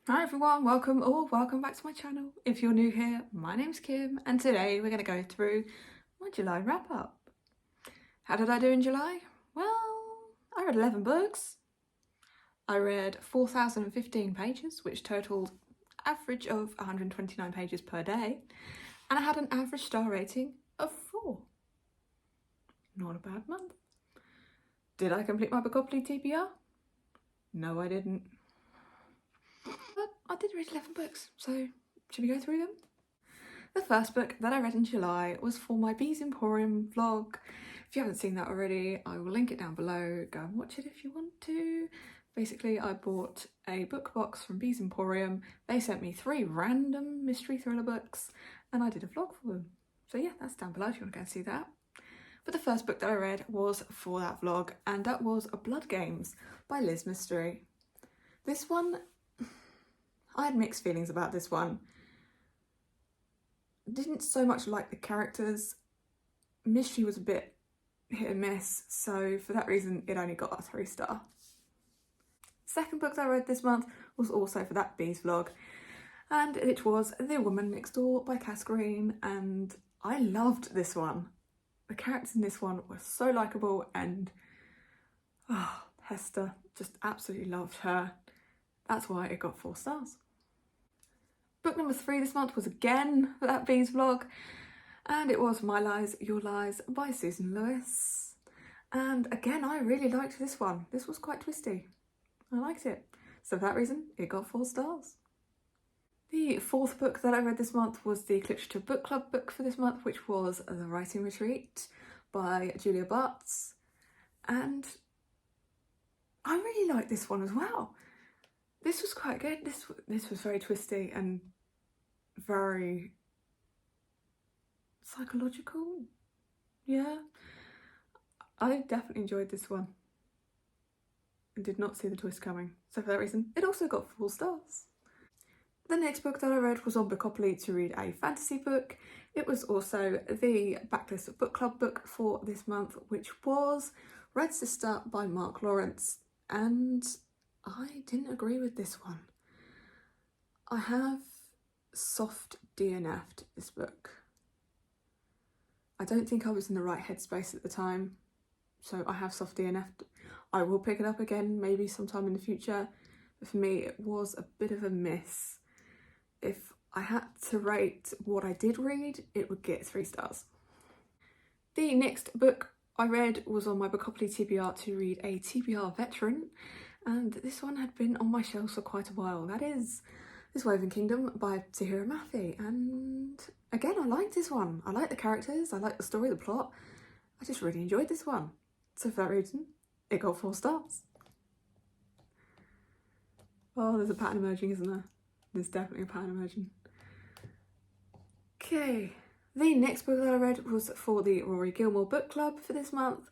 Hi everyone, welcome or welcome back to my channel. If you're new here, my name's Kim and today we're going to go through my July wrap up. How did I do in July? Well, I read 11 books. I read 4,015 pages, which totaled average of 129 pages per day, and I had an average star rating of 4. Not a bad month. Did I complete my Bookopoly TBR? No, I didn't. But I did read 11 books, so should we go through them? The first book that I read in July was for my Bees Emporium vlog. If you haven't seen that already, I will link it down below. Go and watch it if you want to. Basically, I bought a book box from Bees Emporium. They sent me 3 random mystery thriller books and I did a vlog for them. So yeah, that's down below if you want to go and see that. But the first book that I read was for that vlog, and that was Blood Games by Liz Mystery. This one, I had mixed feelings about this one. Didn't so much like the characters. Mystery was a bit hit and miss, so for that reason it only got a 3-star. Second book that I read this month was also for that Bees vlog, and it was The Woman Next Door by Cass Green, and I loved this one. The characters in this one were so likeable, and Hester, just absolutely loved her. That's why it got 4 stars. Book number 3 this month was again for that Bees vlog, and it was My Lies, Your Lies by Susan Lewis. And again, I really liked this one. This was quite twisty. I liked it. So for that reason, it got 4 stars. The fourth book that I read this month was the Literature Book Club book for this month, which was The Writing Retreat by Julia Bartz. And I really liked this one as well. This was quite good. This was very twisty and very psychological. Yeah, I definitely enjoyed this one and did not see the twist coming. So for that reason, it also got 4 stars. The next book that I read was on Bookopoly to read a fantasy book. It was also the Backlist Book Club book for this month, which was Red Sister by Mark Lawrence, and I didn't agree with this one. I have soft DNF'd this book. I don't think I was in the right headspace at the time, so I have soft DNF'd. I will pick it up again maybe sometime in the future, but for me it was a bit of a miss. If I had to rate what I did read, it would get 3 stars. The next book I read was on my Bookopoly TBR to read a TBR veteran, and this one had been on my shelves for quite a while. That is This Woven Kingdom by Tahira Mafi, and again, I liked this one. I liked the characters, I liked the story, the plot. I just really enjoyed this one. So for that reason, it got 4 stars. Oh, there's a pattern emerging, isn't there? There's definitely a pattern emerging. Okay, the next book that I read was for the Rory Gilmore Book Club for this month,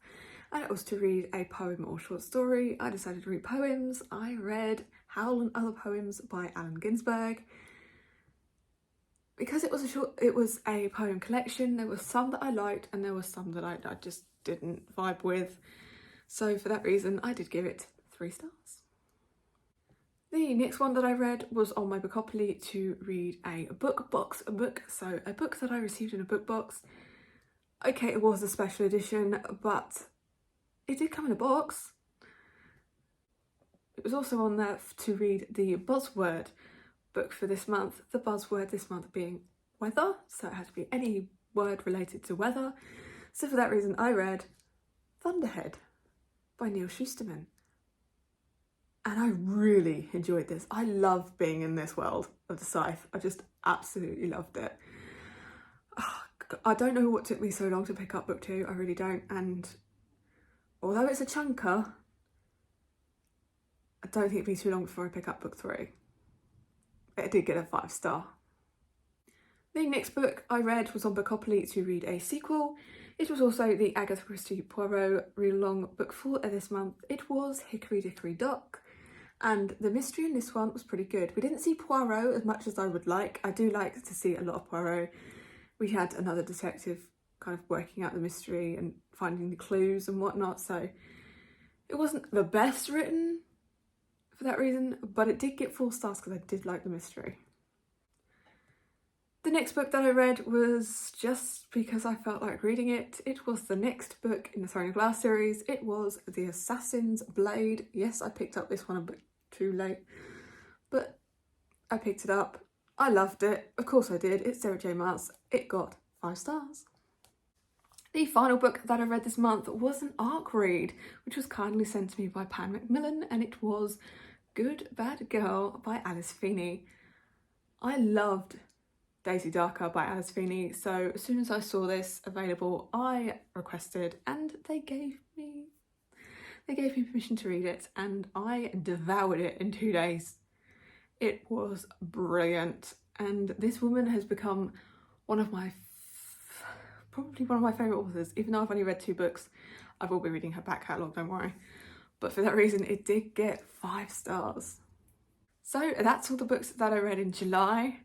and it was to read a poem or short story. I decided to read poems. I read Howl and Other Poems by Allen Ginsberg. Because it was a poem collection, there were some that I liked and there were some that I just didn't vibe with. So for that reason, I did give it 3 stars. The next one that I read was on my Bookopoly to read a book box book, so a book that I received in a book box. Okay, it was a special edition, but it did come in a box. It was also on there to read the buzzword book for this month, the buzzword this month being weather, so it had to be any word related to weather. So for that reason, I read Thunderhead by Neil Shusterman. And I really enjoyed this. I love being in this world of the Scythe. I just absolutely loved it. I don't know what took me so long to pick up book 2, I really don't. And although it's a chunker, I don't think it'd be too long before I pick up book 3. It did get a 5-star. The next book I read was on Bookopoly to read a sequel. It was also the Agatha Christie Poirot read-along book for this month. It was Hickory, Dickory, Dock. And the mystery in this one was pretty good. We didn't see Poirot as much as I would like. I do like to see a lot of Poirot. We had another detective kind of working out the mystery and finding the clues and whatnot, so it wasn't the best written for that reason, but it did get 4 stars because I did like the mystery. The next book that I read was just because I felt like reading it. It was the next book in the Throne of Glass series. It was The Assassin's Blade. Yes, I picked up this one a bit too late, but I picked it up. I loved it. Of course I did. It's Sarah J Maas. It got 5 stars. The final book that I read this month was an ARC read, which was kindly sent to me by Pan Macmillan, and it was Good Bad Girl by Alice Feeney. I loved Daisy Darker by Alice Feeney, so as soon as I saw this available, I requested, and they gave me permission to read it, and I devoured it in 2 days. It was brilliant, and this woman has become probably one of my favourite authors. Even though I've only read 2 books, I will be reading her back catalogue, don't worry. But for that reason, it did get 5 stars. So that's all the books that I read in July.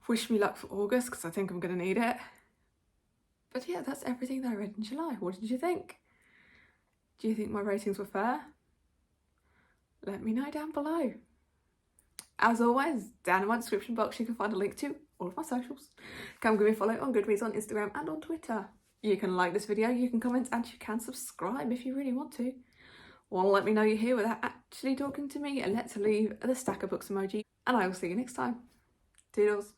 Wish me luck for August, because I think I'm going to need it. But yeah, that's everything that I read in July. What did you think? Do you think my ratings were fair? Let me know down below. As always, down in my description box you can find a link to all of my socials. Come give me a follow on Goodreads, on Instagram and on Twitter. You can like this video, you can comment, and you can subscribe if you really want to. Want to let me know you're here without actually talking to me? Let's leave the stack of books emoji, and I will see you next time. Toodles.